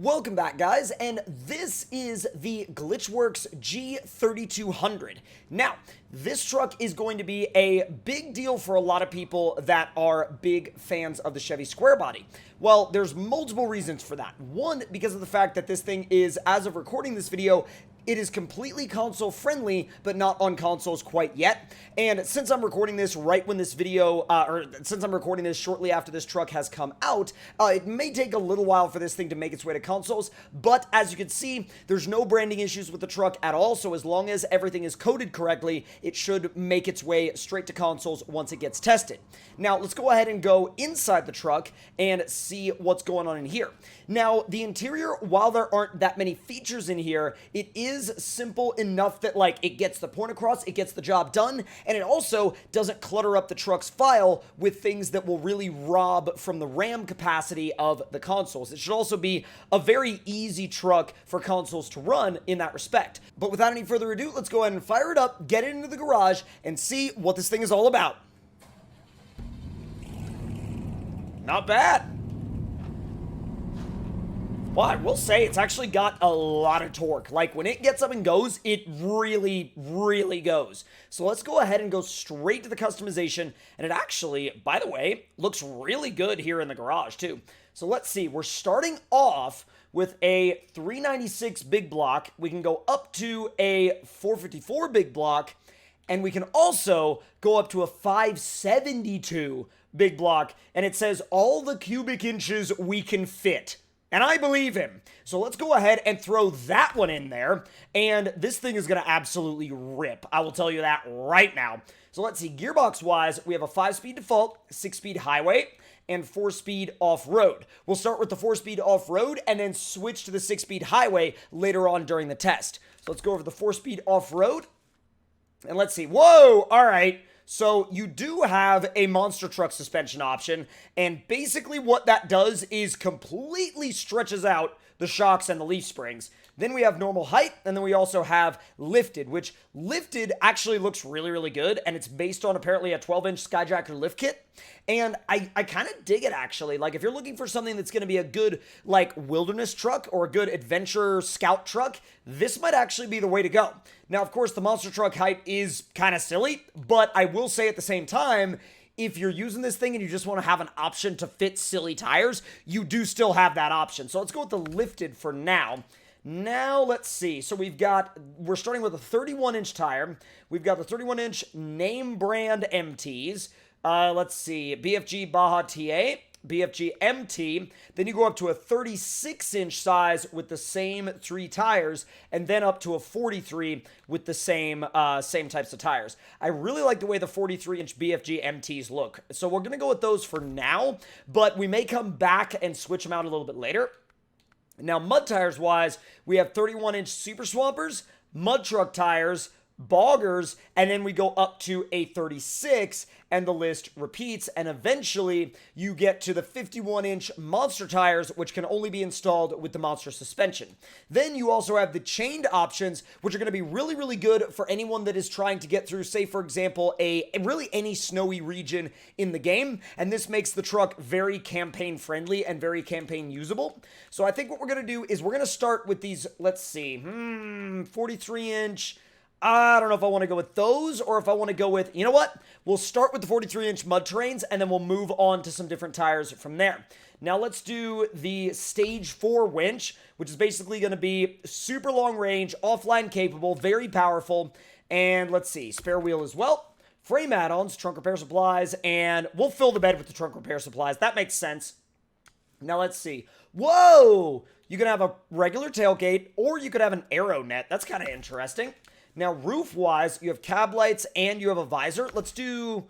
Welcome back, guys, and this is the Glitchworks G3200. Now, this truck is going to be a big deal for a lot of people that are big fans of the Chevy Squarebody. Well, there's multiple reasons for that. One, because of the fact that this thing is, as of recording this video, it is completely console friendly, but not on consoles quite yet. And since I'm recording this right when this video, since I'm recording this shortly after this truck has come out, it may take a little while for this thing to make its way to consoles. But as you can see, there's no branding issues with the truck at all. So as long as everything is coded correctly, it should make its way straight to consoles once it gets tested. Now, let's go ahead and go inside the truck and see what's going on in here. Now, the interior, while there aren't that many features in here, it is simple enough that, like, it gets the point across, it gets the job done, and it also doesn't clutter up the truck's file with things that will really rob from the RAM capacity of the consoles. It should also be a very easy truck for consoles to run in that respect. But without any further ado, let's go ahead and fire it up, get it into the garage, and see what this thing is all about. Not bad. Well, I will say it's actually got a lot of torque. Like, when it gets up and goes, it really, really goes. So let's go ahead and go straight to the customization. And it actually, by the way, looks really good here in the garage, too. So let's see. We're starting off with a 396 big block. We can go up to a 454 big block. And we can also go up to a 572 big block. And it says all the cubic inches we can fit. And I believe him. So let's go ahead and throw that one in there. And this thing is going to absolutely rip. I will tell you that right now. So let's see. Gearbox-wise, we have a 5-speed default, 6-speed highway, and 4-speed off-road. We'll start with the 4-speed off-road and then switch to the 6-speed highway later on during the test. So let's go over the 4-speed off-road. And let's see. Whoa! All right. So you do have a monster truck suspension option, and basically what that does is completely stretches out the shocks and the leaf springs. Then we have normal height, and then we also have lifted, which lifted actually looks really, really good, and it's based on apparently a 12-inch Skyjacker lift kit. And I kind of dig it, actually. Like, if you're looking for something that's going to be a good, like, wilderness truck or a good adventure scout truck, this might actually be the way to go. Now, of course, the monster truck height is kind of silly, but I will say at the same time, if you're using this thing and you just want to have an option to fit silly tires, you do still have that option. So let's go with the lifted for now. Now, let's see. So we're starting with a 31-inch tire. We've got the 31-inch name brand MTs. Let's see. BFG Baja TA, BFG MT. Then you go up to a 36-inch size with the same 3 tires, and then up to a 43 with the same types of tires. I really like the way the 43-inch BFG MTs look. So we're going to go with those for now, but we may come back and switch them out a little bit later. Now, mud tires wise, we have 31-inch Super Swampers, mud truck tires, boggers, and then we go up to a 36, and the list repeats, and eventually you get to the 51-inch monster tires, which can only be installed with the monster suspension. Then you also have the chained options, which are going to be really, really good for anyone that is trying to get through, say, for example, really any snowy region in the game, and this makes the truck very campaign friendly and very campaign usable. So I think what we're going to do is we're going to start with these, let's see, 43-inch, I don't know if I want to go with those or if I want to go with, you know what? We'll start with the 43-inch mud terrains and then we'll move on to some different tires from there. Now let's do the Stage 4 winch, which is basically going to be super long range, offline capable, very powerful. And let's see, spare wheel as well. Frame add-ons, trunk repair supplies, and we'll fill the bed with the trunk repair supplies. That makes sense. Now let's see. Whoa! You can have a regular tailgate or you could have an aero net. That's kind of interesting. Now, roof-wise, you have cab lights and you have a visor. Let's do...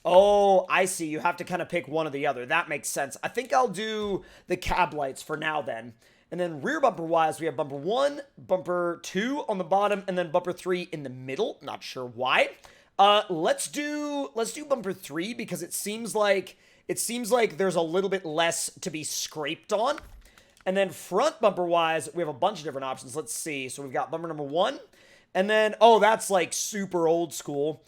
Oh, I see. You have to kind of pick one or the other. That makes sense. I think I'll do the cab lights for now then. And then rear bumper-wise, we have bumper 1, bumper 2 on the bottom, and then bumper 3 in the middle. Not sure why. Let's do bumper 3 because it seems like there's a little bit less to be scraped on. And then front bumper-wise, we have a bunch of different options. Let's see. So we've got bumper number 1. And then, oh, that's like super old school.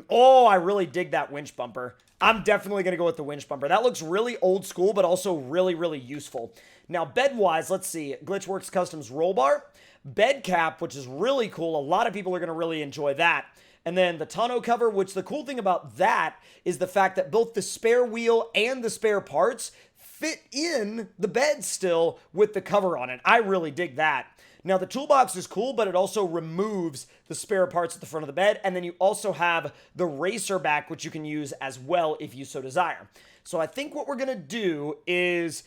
Oh, I really dig that winch bumper. I'm definitely going to go with the winch bumper. That looks really old school, but also really, really useful. Now, bed-wise, let's see. Glitchworks Customs roll bar. Bed cap, which is really cool. A lot of people are going to really enjoy that. And then the tonneau cover, which the cool thing about that is the fact that both the spare wheel and the spare parts fit in the bed still with the cover on it. I really dig that. Now, the toolbox is cool, but it also removes the spare parts at the front of the bed, and then you also have the racer back, which you can use as well if you so desire. So I think what we're going to do is,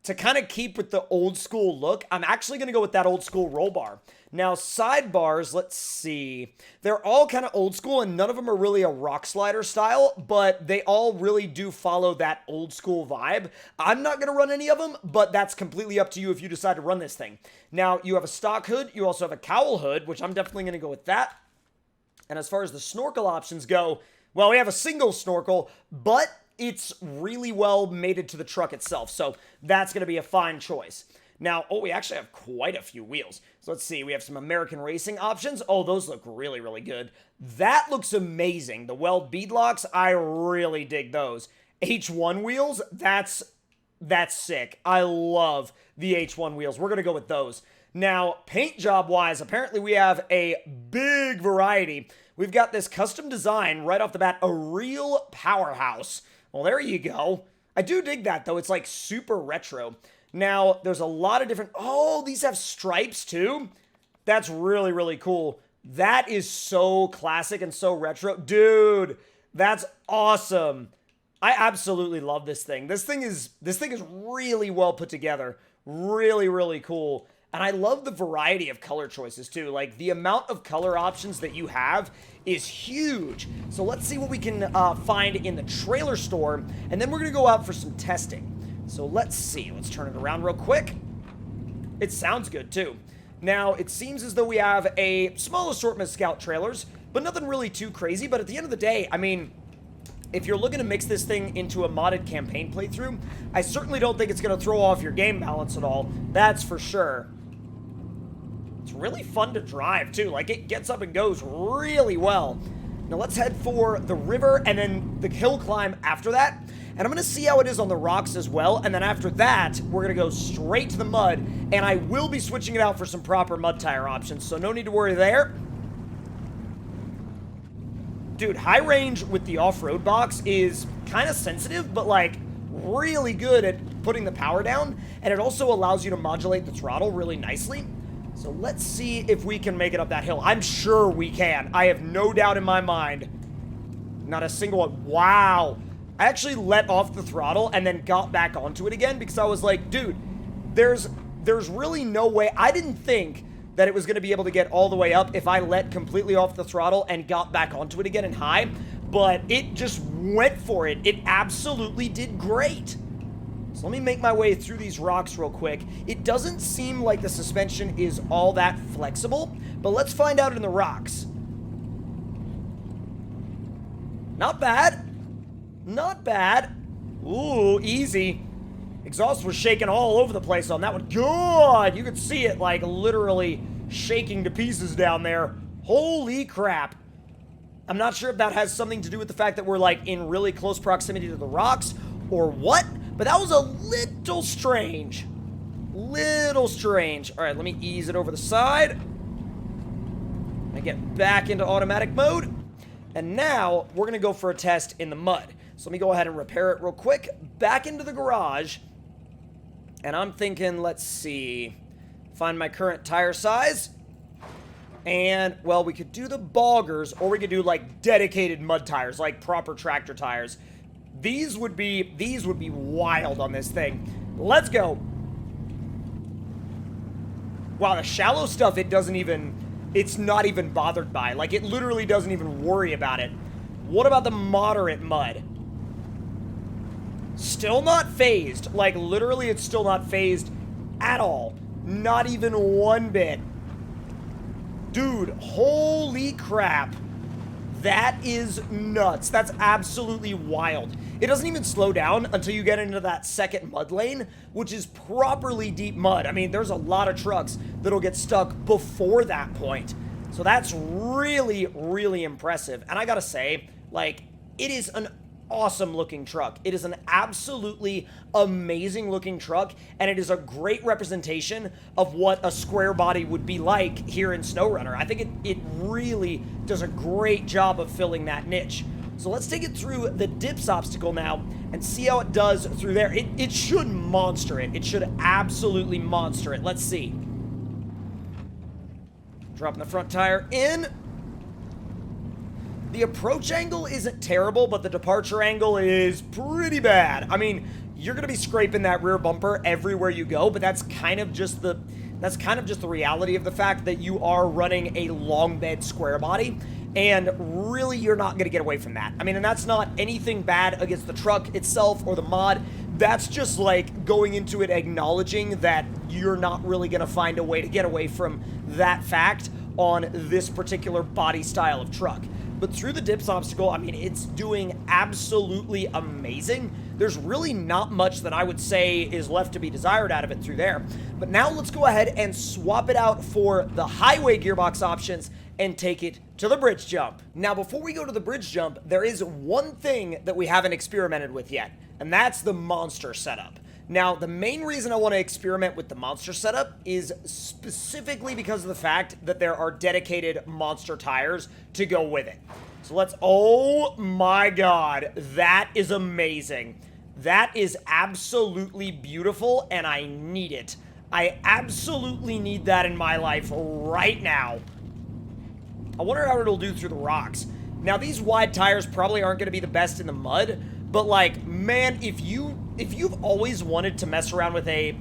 to kind of keep with the old school look, I'm actually going to go with that old school roll bar. Now, sidebars, let's see. They're all kind of old school, and none of them are really a rock slider style, but they all really do follow that old school vibe. I'm not going to run any of them, but that's completely up to you if you decide to run this thing. Now, you have a stock hood. You also have a cowl hood, which I'm definitely going to go with that. And as far as the snorkel options go, well, we have a single snorkel, but it's really well mated to the truck itself, so that's going to be a fine choice. Now, we actually have quite a few wheels. So let's see, we have some American racing options. Oh, those look really, really good. That looks amazing. The weld beadlocks, I really dig those. H1 wheels, that's sick. I love the H1 wheels. We're going to go with those. Now, paint job-wise, apparently we have a big variety. We've got this custom design right off the bat, a real powerhouse. Well, there you go. I do dig that, though. It's like super retro. Now, there's a lot of different... Oh, these have stripes, too? That's really, really cool. That is so classic and so retro. Dude, that's awesome. I absolutely love this thing. This thing is really well put together. Really, really cool. And I love the variety of color choices, too. Like, the amount of color options that you have is huge. So let's see what we can find in the trailer store, and then we're going to go out for some testing. So let's see. Let's turn it around real quick. It sounds good, too. Now, it seems as though we have a small assortment of Scout trailers, but nothing really too crazy. But at the end of the day, I mean, if you're looking to mix this thing into a modded campaign playthrough, I certainly don't think it's going to throw off your game balance at all. That's for sure. It's really fun to drive, too. Like, it gets up and goes really well. Now, let's head for the river and then the hill climb after that. And I'm going to see how it is on the rocks as well. And then after that, we're going to go straight to the mud. And I will be switching it out for some proper mud tire options, so no need to worry there. Dude, high range with the off-road box is kind of sensitive, but, like, really good at putting the power down. And it also allows you to modulate the throttle really nicely. So let's see if we can make it up that hill. I'm sure we can. I have no doubt in my mind. Not a single one. Wow. I actually let off the throttle and then got back onto it again because I was like, dude, there's really no way. I didn't think that it was going to be able to get all the way up if I let completely off the throttle and got back onto it again in high, but it just went for it. It absolutely did great. So let me make my way through these rocks real quick. It doesn't seem like the suspension is all that flexible, but let's find out in the rocks. Not bad. Not bad. Ooh, easy. Exhaust was shaking all over the place on that one. God, you could see it like literally shaking to pieces down there. Holy crap. I'm not sure if that has something to do with the fact that we're like in really close proximity to the rocks or what, but that was a little strange. Little strange. All right, let me ease it over the side. I get back into automatic mode. And now we're going to go for a test in the mud. So let me go ahead and repair it real quick. Back into the garage. And I'm thinking, let's see. Find my current tire size. And, well, we could do the boggers, or we could do, like, dedicated mud tires, like proper tractor tires. These would be wild on this thing. Let's go. Wow, the shallow stuff, it's not even bothered by. Like, it literally doesn't even worry about it. What about the moderate mud? Still not phased. Like, literally, it's still not phased at all. Not even one bit. Dude, holy crap. That is nuts. That's absolutely wild. It doesn't even slow down until you get into that second mud lane, which is properly deep mud. I mean, there's a lot of trucks that'll get stuck before that point. So that's really, really impressive. And I gotta say, like, it is an awesome looking truck. It is an absolutely amazing looking truck, and it is a great representation of what a square body would be like here in SnowRunner. I think it really does a great job of filling that niche. So let's take it through the dips obstacle now and see how it does through there. It should monster it. It should absolutely monster it. Let's see. Dropping the front tire in. The approach angle isn't terrible, but the departure angle is pretty bad. I mean, you're going to be scraping that rear bumper everywhere you go, but that's kind of just the reality of the fact that you are running a long bed square body, and really you're not going to get away from that. I mean, and that's not anything bad against the truck itself or the mod. That's just like going into it acknowledging that you're not really going to find a way to get away from that fact on this particular body style of truck. But through the dips obstacle, I mean, it's doing absolutely amazing. There's really not much that I would say is left to be desired out of it through there. But now let's go ahead and swap it out for the highway gearbox options and take it to the bridge jump. Now, before we go to the bridge jump, there is one thing that we haven't experimented with yet, and that's the monster setup. Now, the main reason I want to experiment with the monster setup is specifically because of the fact that there are dedicated monster tires to go with it. So let's, oh my god, that is amazing. That is absolutely beautiful, and I need it. I absolutely need that in my life right now. I wonder how it'll do through the rocks. Now, these wide tires probably aren't going to be the best in the mud, but like, man, if you've always wanted to mess around with a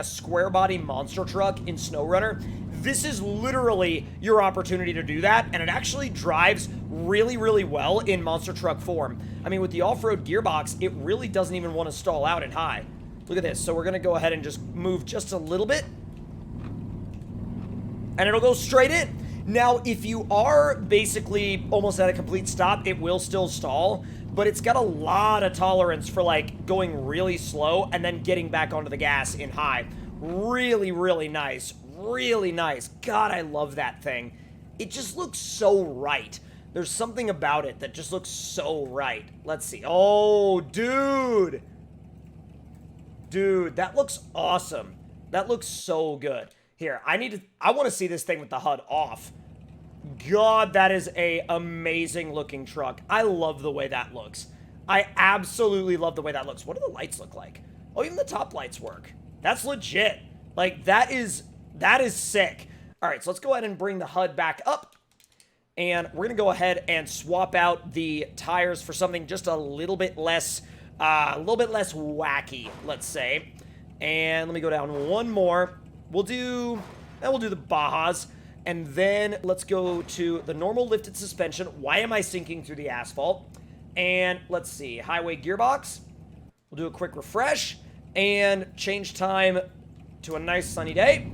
square body monster truck in SnowRunner, this is literally your opportunity to do that, and it actually drives really, really well in monster truck form. I mean, with the off-road gearbox, it really doesn't even want to stall out in high. Look at this. So we're going to go ahead and just move just a little bit, and it'll go straight in. Now, if you are basically almost at a complete stop, it will still stall, but it's got a lot of tolerance for like going really slow and then getting back onto the gas in high. Really, really nice. Really nice. God, I love that thing. It just looks so right. There's something about it that just looks so right. Let's see. Oh, dude. Dude, that looks awesome. That looks so good. Here, I want to see this thing with the HUD off. God, that is a amazing looking truck. I love the way that looks. I absolutely love the way that looks. What do the lights look like? Oh, even the top lights work. That's legit. Like, that is sick. All right, so let's go ahead and bring the HUD back up. And we're going to go ahead and swap out the tires for something just a little bit less wacky, let's say. And let me go down one more. We'll do the Bajas. And then let's go to the normal lifted suspension. Why am I sinking through the asphalt? And let's see, highway gearbox. We'll do a quick refresh and change time to a nice sunny day.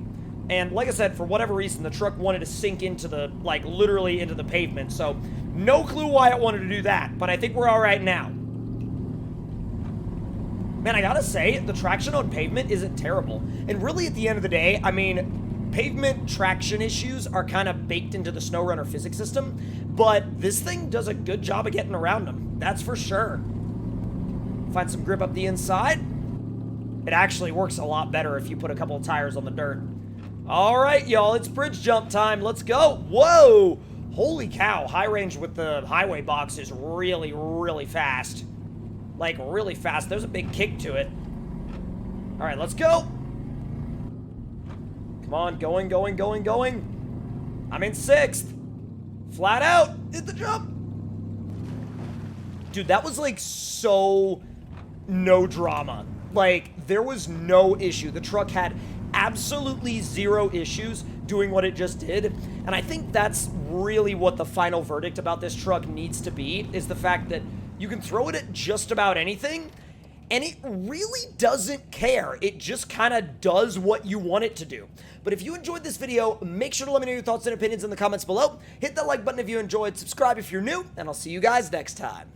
And like I said, for whatever reason, the truck wanted to sink into the, like, literally into the pavement. So no clue why it wanted to do that, but I think we're all right now. Man, I gotta say, the traction on pavement isn't terrible. And really, at the end of the day, I mean, pavement traction issues are kind of baked into the SnowRunner physics system, but this thing does a good job of getting around them. That's for sure. Find some grip up the inside. It actually works a lot better if you put a couple of tires on the dirt. All right, y'all, it's bridge jump time. Let's go. Whoa! Holy cow, high range with the highway box is really, really fast. Like, really fast. There's a big kick to it. All right, let's go. Come on, going, going, going, going. I'm in 6th. Flat out. Hit the jump. Dude, that was like so no drama. Like, there was no issue. The truck had absolutely zero issues doing what it just did. And I think that's really what the final verdict about this truck needs to be, is the fact that you can throw it at just about anything, and it really doesn't care. It just kind of does what you want it to do. But if you enjoyed this video, make sure to let me know your thoughts and opinions in the comments below. Hit that like button if you enjoyed, subscribe if you're new, and I'll see you guys next time.